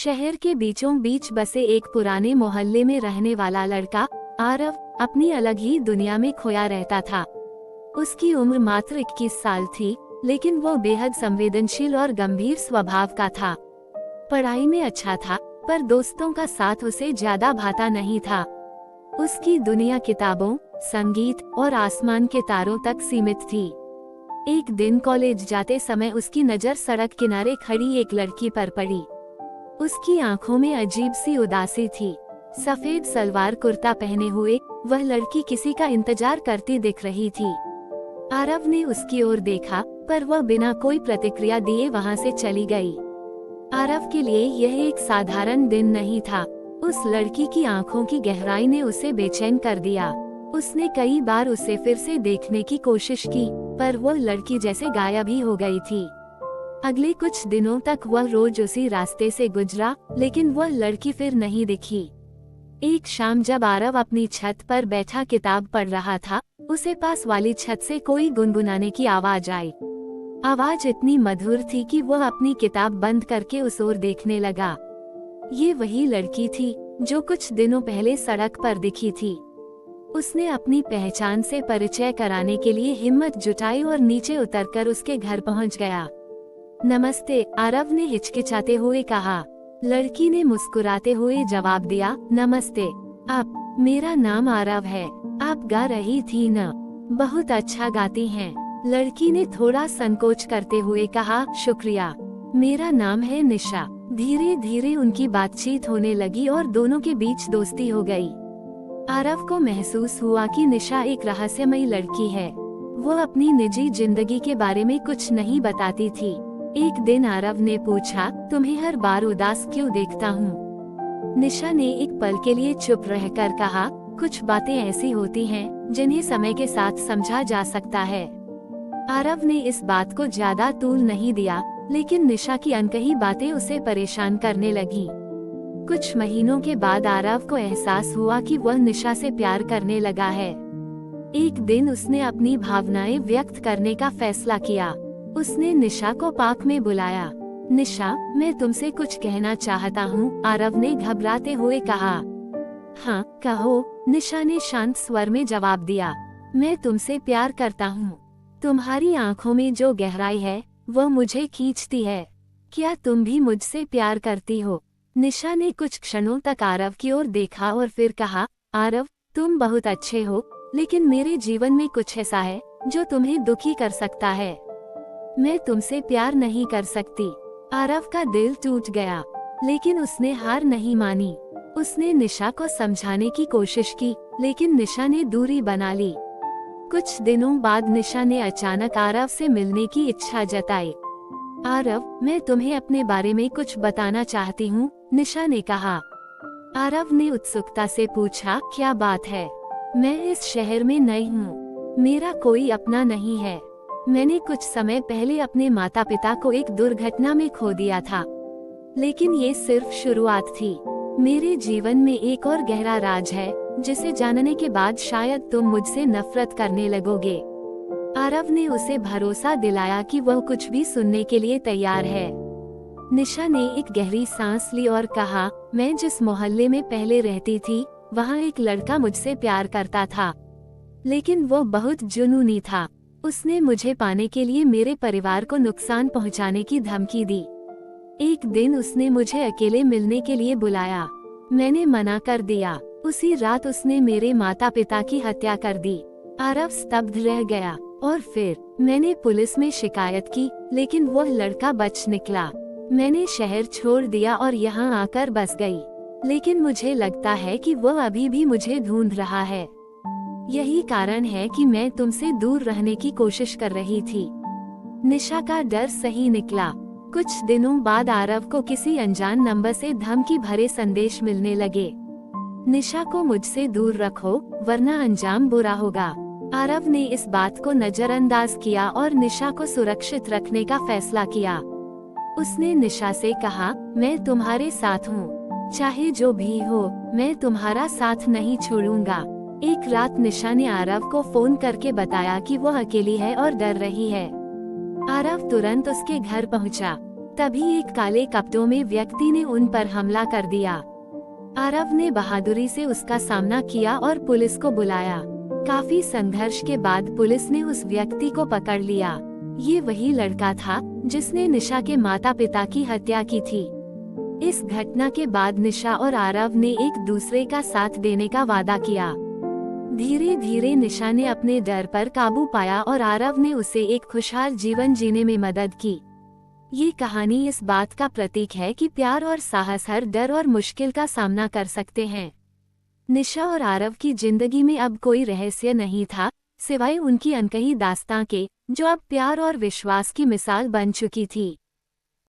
शहर के बीचों बीच बसे एक पुराने मोहल्ले में रहने वाला लड़का आरव अपनी अलग ही दुनिया में खोया रहता था। उसकी उम्र मात्र 21 साल थी, लेकिन वो बेहद संवेदनशील और गंभीर स्वभाव का था। पढ़ाई में अच्छा था, पर दोस्तों का साथ उसे ज्यादा भाता नहीं था। उसकी दुनिया किताबों, संगीत और आसमान के तारों तक सीमित थी। एक दिन कॉलेज जाते समय उसकी नजर सड़क किनारे खड़ी एक लड़की पर पड़ी। उसकी आंखों में अजीब सी उदासी थी। सफेद सलवार कुर्ता पहने हुए वह लड़की किसी का इंतजार करती दिख रही थी। आरव ने उसकी ओर देखा, पर वह बिना कोई प्रतिक्रिया दिए वहां से चली गई। आरव के लिए यह एक साधारण दिन नहीं था। उस लड़की की आंखों की गहराई ने उसे बेचैन कर दिया। उसने कई बार उसे फिर से देखने की कोशिश की, पर वह लड़की जैसे गायब ही हो गई थी। अगले कुछ दिनों तक वह रोज उसी रास्ते से गुजरा, लेकिन वह लड़की फिर नहीं दिखी। एक शाम जब आरव अपनी छत पर बैठा किताब पढ़ रहा था, उसे पास वाली छत से कोई गुनगुनाने की आवाज आई। आवाज इतनी मधुर थी कि वह अपनी किताब बंद करके उस ओर देखने लगा। ये वही लड़की थी जो कुछ दिनों पहले सड़क पर दिखी थी। उसने अपनी पहचान से परिचय कराने के लिए हिम्मत जुटाई और नीचे उतरकर उसके घर पहुंच गया। नमस्ते, आरव ने हिचकिचाते हुए कहा। लड़की ने मुस्कुराते हुए जवाब दिया, नमस्ते। आप, मेरा नाम आरव है। आप गा रही थी न? बहुत अच्छा गाती हैं। लड़की ने थोड़ा संकोच करते हुए कहा, शुक्रिया। मेरा नाम है निशा। धीरे धीरे उनकी बातचीत होने लगी और दोनों के बीच दोस्ती हो गई। आरव को महसूस हुआ कि निशा एक रहस्यमयी लड़की है। वो अपनी निजी जिंदगी के बारे में कुछ नहीं बताती थी। एक दिन आरव ने पूछा, तुम्हें हर बार उदास क्यों देखता हूँ? निशा ने एक पल के लिए चुप रहकर कहा, कुछ बातें ऐसी होती हैं जिन्हें समय के साथ समझा जा सकता है। आरव ने इस बात को ज्यादा तूल नहीं दिया, लेकिन निशा की अनकही बातें उसे परेशान करने लगी। कुछ महीनों के बाद आरव को एहसास हुआ कि वह निशा से प्यार करने लगा है। एक दिन उसने अपनी भावनाएं व्यक्त करने का फैसला किया। उसने निशा को पार्क में बुलाया। निशा, मैं तुमसे कुछ कहना चाहता हूँ, आरव ने घबराते हुए कहा। हाँ, कहो, निशा ने शांत स्वर में जवाब दिया। मैं तुमसे प्यार करता हूँ। तुम्हारी आंखों में जो गहराई है, वह मुझे खींचती है। क्या तुम भी मुझसे प्यार करती हो? निशा ने कुछ क्षणों तक आरव की ओर देखा और फिर कहा, आरव, तुम बहुत अच्छे हो, लेकिन मेरे जीवन में कुछ ऐसा है जो तुम्हें दुखी कर सकता है। मैं तुमसे प्यार नहीं कर सकती। आरव का दिल टूट गया, लेकिन उसने हार नहीं मानी। उसने निशा को समझाने की कोशिश की, लेकिन निशा ने दूरी बना ली। कुछ दिनों बाद निशा ने अचानक आरव से मिलने की इच्छा जताई। आरव, मैं तुम्हें अपने बारे में कुछ बताना चाहती हूँ, निशा ने कहा। आरव ने उत्सुकता से पूछा, क्या बात है? मैं इस शहर में नई हूँ। मेरा कोई अपना नहीं है। मैंने कुछ समय पहले अपने माता पिता को एक दुर्घटना में खो दिया था, लेकिन ये सिर्फ शुरुआत थी। मेरे जीवन में एक और गहरा राज है, जिसे जानने के बाद शायद तुम मुझसे नफरत करने लगोगे। आरव ने उसे भरोसा दिलाया कि वह कुछ भी सुनने के लिए तैयार है। निशा ने एक गहरी सांस ली और कहा, मैं जिस मोहल्ले में पहले रहती थी, वहाँ एक लड़का मुझसे प्यार करता था, लेकिन वो बहुत जुनूनी था। उसने मुझे पाने के लिए मेरे परिवार को नुकसान पहुंचाने की धमकी दी। एक दिन उसने मुझे अकेले मिलने के लिए बुलाया। मैंने मना कर दिया। उसी रात उसने मेरे माता पिता की हत्या कर दी। आरव स्तब्ध रह गया। और फिर मैंने पुलिस में शिकायत की, लेकिन वह लड़का बच निकला। मैंने शहर छोड़ दिया और यहाँ आकर बस गई, लेकिन मुझे लगता है कि वह अभी भी मुझे ढूंढ रहा है। यही कारण है कि मैं तुमसे दूर रहने की कोशिश कर रही थी। निशा का डर सही निकला। कुछ दिनों बाद आरव को किसी अनजान नंबर से धमकी भरे संदेश मिलने लगे। निशा को मुझसे दूर रखो, वरना अंजाम बुरा होगा। आरव ने इस बात को नजरअंदाज किया और निशा को सुरक्षित रखने का फैसला किया। उसने निशा से कहा, मैं तुम्हारे साथ हूँ, चाहे जो भी हो, मैं तुम्हारा साथ नहीं छोड़ूंगा। एक रात निशा ने आरव को फोन करके बताया कि वह अकेली है और डर रही है। आरव तुरंत उसके घर पहुंचा। तभी एक काले कपड़ों में व्यक्ति ने उन पर हमला कर दिया। आरव ने बहादुरी से उसका सामना किया और पुलिस को बुलाया। काफी संघर्ष के बाद पुलिस ने उस व्यक्ति को पकड़ लिया। ये वही लड़का था जिसने निशा के माता पिता की हत्या की थी। इस घटना के बाद निशा और आरव ने एक दूसरे का साथ देने का वादा किया। धीरे धीरे निशा ने अपने डर पर काबू पाया और आरव ने उसे एक खुशहाल जीवन जीने में मदद की। ये कहानी इस बात का प्रतीक है कि प्यार और साहस हर डर और मुश्किल का सामना कर सकते हैं। निशा और आरव की जिंदगी में अब कोई रहस्य नहीं था, सिवाय उनकी अनकही दास्तां के, जो अब प्यार और विश्वास की मिसाल बन चुकी थी।